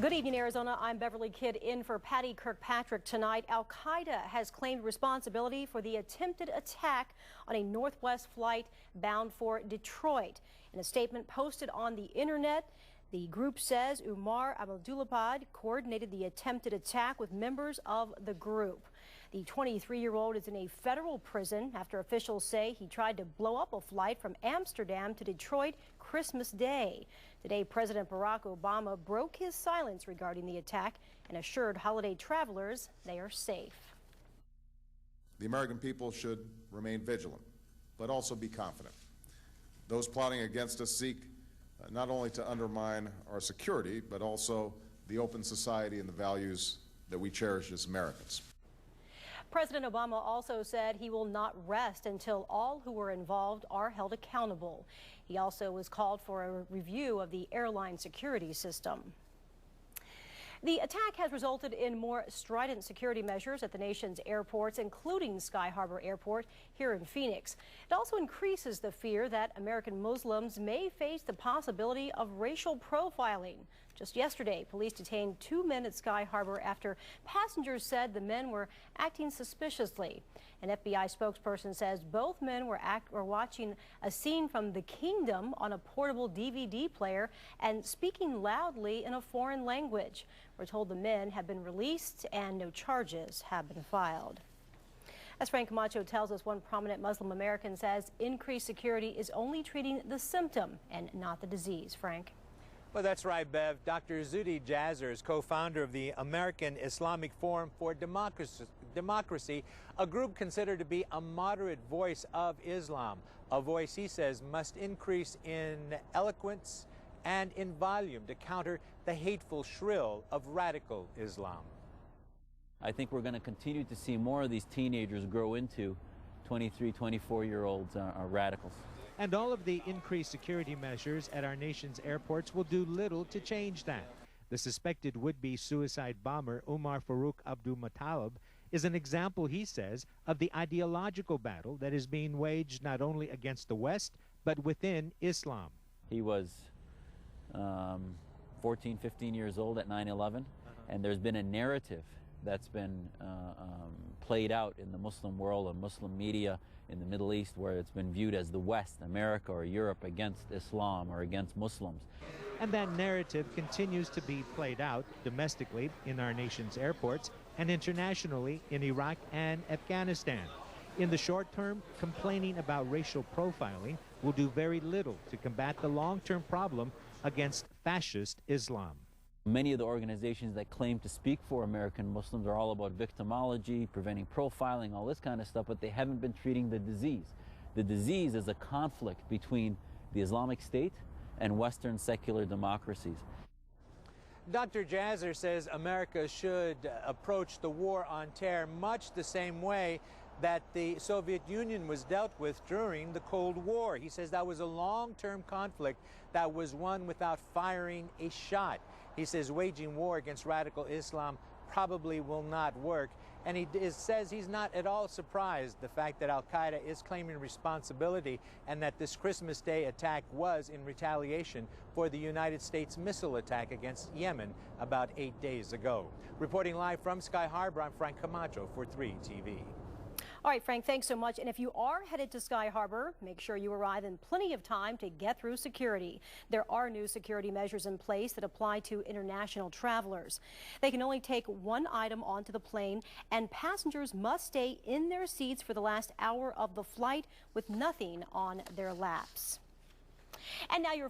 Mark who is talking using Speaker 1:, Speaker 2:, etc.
Speaker 1: Good evening, Arizona. I'm Beverly Kidd in for Patty Kirkpatrick tonight. Al-QAEDA has claimed responsibility for the attempted attack on a Northwest flight bound for Detroit. In a statement posted on the internet, the group says Umar Abdulabad coordinated the attempted attack with members of the group. The 23-year-old is in a federal prison after officials say he tried to blow up a flight from Amsterdam to Detroit Christmas Day. Today, President Barack Obama broke his silence regarding the attack and assured holiday travelers they are safe.
Speaker 2: The American people should remain vigilant, but also be confident. Those plotting against us seek not only to undermine our security, but also the open society and the values that we cherish as Americans.
Speaker 1: President Obama also said he will not rest until all who were involved are held accountable. He also was called for a review of the airline security system. The attack has resulted in more strident security measures at the nation's airports, including Sky Harbor Airport here in Phoenix. It also increases the fear that American Muslims may face the possibility of racial profiling. Just yesterday, police detained 2 men at Sky Harbor after passengers said the men were acting suspiciously. An FBI spokesperson says both men were watching a scene from The Kingdom on a portable DVD player and speaking loudly in a foreign language. We're told the men have been released and no charges have been filed. As Frank Camacho tells us, one prominent Muslim American says increased security is only treating the symptom and not the disease. Frank?
Speaker 3: Well, that's right, Bev. Dr. Zuhdi Jasser is co-founder of the American Islamic Forum for Democracy, a group considered to be a moderate voice of Islam. A voice, he says, must increase in eloquence and in volume to counter the hateful shrill of radical Islam.
Speaker 4: I think we're going to continue to see more of these teenagers grow into 23, 24-year-olds radicals.
Speaker 5: And all of the increased security measures at our nation's airports will do little to change that. The suspected would-be suicide bomber Umar Farouk Abdul-Muttalib is an example, he says, of the ideological battle that is being waged not only against the West, but within Islam.
Speaker 4: He was 14, 15 years old at 9/11, and there's been a narrative that's been played out in the Muslim world and Muslim media in the Middle East, where it's been viewed as the West, America or Europe, against Islam or against Muslims.
Speaker 5: And that narrative continues to be played out domestically in our nation's airports and internationally in Iraq and Afghanistan. In the short term, complaining about racial profiling will do very little to combat the long-term problem against fascist Islam.
Speaker 4: Many of the organizations that claim to speak for American Muslims are all about victimology, preventing profiling, all this kind of stuff, but they haven't been treating the disease. The disease is a conflict between the Islamic State and Western secular democracies.
Speaker 3: Dr. Jasser says America should approach the war on terror much the same way that the Soviet Union was dealt with during the Cold War. He says that was a long-term conflict that was won without firing a shot. He says waging war against radical Islam probably will not work. And he says he's not at all surprised the fact that Al-QAEDA is claiming responsibility and that this Christmas Day attack was in retaliation for the United States missile attack against Yemen about 8 days ago. Reporting live from Sky Harbor, I'm Frank Camacho for 3 TV.
Speaker 1: All right, Frank, thanks so much. And if you are headed to Sky Harbor, make sure you arrive in plenty of time to get through security. There are new security measures in place that apply to international travelers. They can only take one item onto the plane, and passengers must stay in their seats for the last hour of the flight with nothing on their laps. And now your